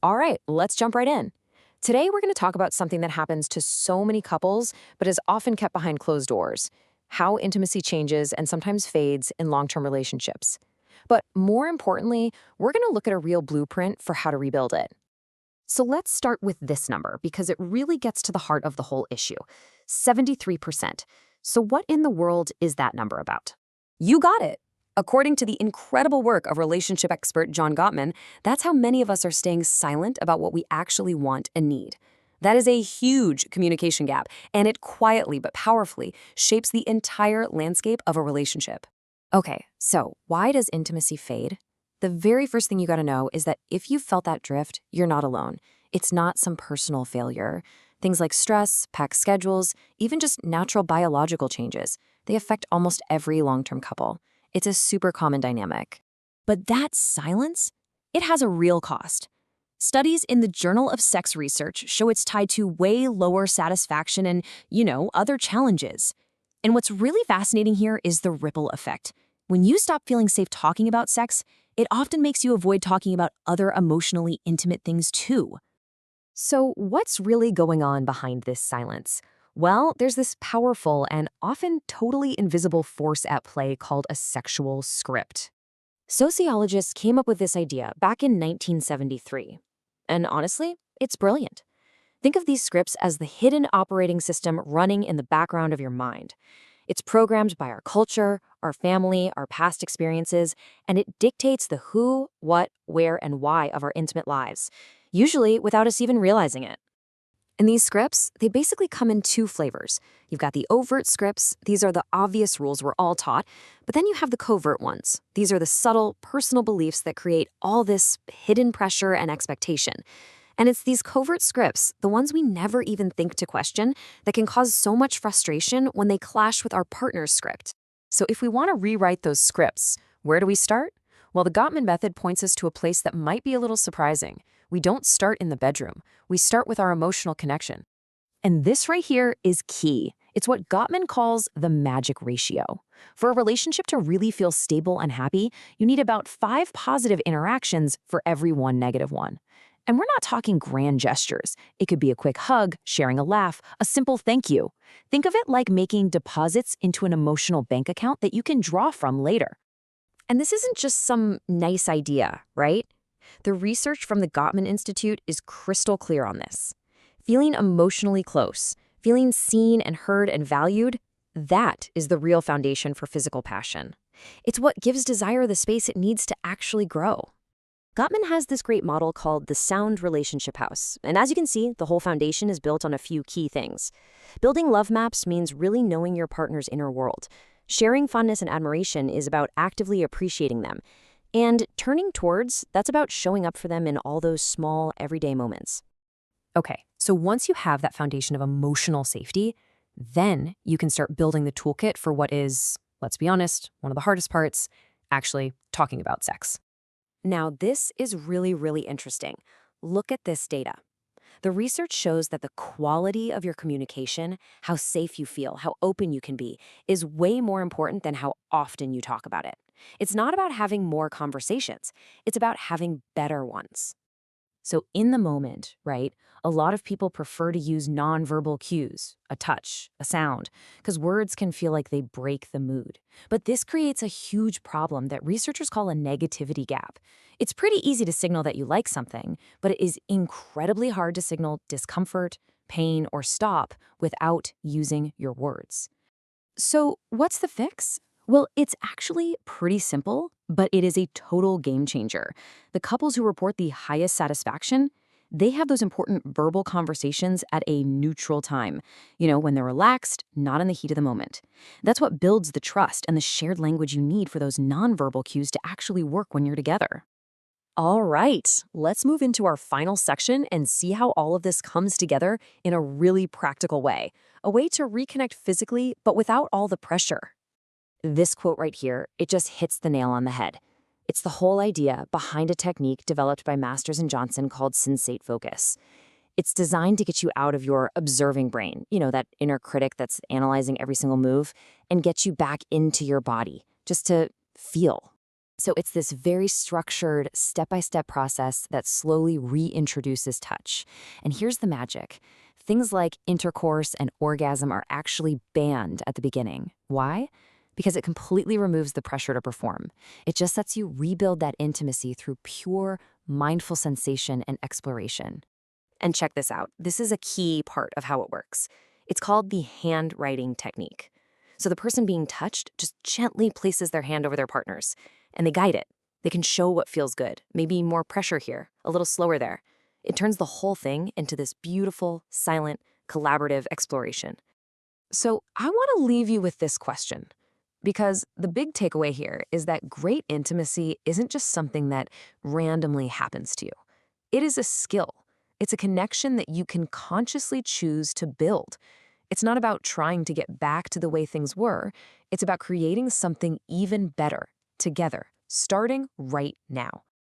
All right, let's jump right in. Today, we're going to talk about something that happens to so many couples, but is often kept behind closed doors: how intimacy changes and sometimes fades in long term relationships. But more importantly, we're going to look at a real blueprint for how to rebuild it. So let's start with this number because it really gets to the heart of the whole issue: 73%. So, what in the world is that number about? You got it. According to the incredible work of relationship expert John Gottman, that's how many of us are staying silent about what we actually want and need. That is a huge communication gap, and it quietly but powerfully shapes the entire landscape of a relationship. Okay, so why does intimacy fade? The very first thing you gotta know is that if you felt that drift, you're not alone. It's not some personal failure. Things like stress, packed schedules, even just natural biological changes, they affect almost every long-term couple. It's a super common dynamic. But that silence, it has a real cost. Studies in the Journal of Sex Research show it's tied to way lower satisfaction and, other challenges. And what's really fascinating here is the ripple effect. When you stop feeling safe talking about sex, it often makes you avoid talking about other emotionally intimate things too. So, what's really going on behind this silence? Well, there's this powerful and often totally invisible force at play called a sexual script. Sociologists came up with this idea back in 1973. And honestly, it's brilliant. Think of these scripts as the hidden operating system running in the background of your mind. It's programmed by our culture, our family, our past experiences, and it dictates the who, what, where, and why of our intimate lives, usually without us even realizing it. And these scripts, they basically come in two flavors. You've got the overt scripts. These are the obvious rules we're all taught. But then you have the covert ones. These are the subtle, personal beliefs that create all this hidden pressure and expectation. And it's these covert scripts, the ones we never even think to question, that can cause so much frustration when they clash with our partner's script. So if we want to rewrite those scripts, where do we start? Well, the Gottman method points us to a place that might be a little surprising. We don't start in the bedroom. We start with our emotional connection. And this right here is key. It's what Gottman calls the magic ratio. For a relationship to really feel stable and happy, you need about 5 positive interactions for every 1 negative one. And we're not talking grand gestures. It could be a quick hug, sharing a laugh, a simple thank you. Think of it like making deposits into an emotional bank account that you can draw from later. And this isn't just some nice idea, right? The research from the Gottman Institute is crystal clear on this. Feeling emotionally close, feeling seen and heard and valued, that is the real foundation for physical passion. It's what gives desire the space it needs to actually grow. Gottman has this great model called the Sound Relationship House. And as you can see, the whole foundation is built on a few key things. Building love maps means really knowing your partner's inner world. Sharing fondness and admiration is about actively appreciating them. And turning towards, that's about showing up for them in all those small, everyday moments. Okay, so once you have that foundation of emotional safety, then you can start building the toolkit for what is, let's be honest, one of the hardest parts: actually talking about sex. Now, this is really, really interesting. Look at this data. The research shows that the quality of your communication, how safe you feel, how open you can be, is way more important than how often you talk about it. It's not about having more conversations. It's about having better ones. So in the moment, right, a lot of people prefer to use nonverbal cues, a touch, a sound, because words can feel like they break the mood. But this creates a huge problem that researchers call a negativity gap. It's pretty easy to signal that you like something, but it is incredibly hard to signal discomfort, pain, or stop without using your words. So what's the fix? Well, it's actually pretty simple, but it is a total game changer. The couples who report the highest satisfaction, they have those important verbal conversations at a neutral time, when they're relaxed, not in the heat of the moment. That's what builds the trust and the shared language you need for those nonverbal cues to actually work when you're together. All right, let's move into our final section and see how all of this comes together in a really practical way, a way to reconnect physically, but without all the pressure. This quote right here, it just hits the nail on the head. It's the whole idea behind a technique developed by Masters and Johnson called sensate focus. It's designed to get you out of your observing brain, that inner critic that's analyzing every single move, and get you back into your body, just to feel. So it's this very structured, step-by-step process that slowly reintroduces touch. And here's the magic. Things like intercourse and orgasm are actually banned at the beginning. Why? Because it completely removes the pressure to perform. It just lets you rebuild that intimacy through pure, mindful sensation and exploration. And check this out. This is a key part of how it works. It's called the handwriting technique. So the person being touched just gently places their hand over their partner's, and they guide it. They can show what feels good, maybe more pressure here, a little slower there. It turns the whole thing into this beautiful, silent, collaborative exploration. So I want to leave you with this question, because the big takeaway here is that great intimacy isn't just something that randomly happens to you. It is a skill. It's a connection that you can consciously choose to build. It's not about trying to get back to the way things were. It's about creating something even better together, starting right now.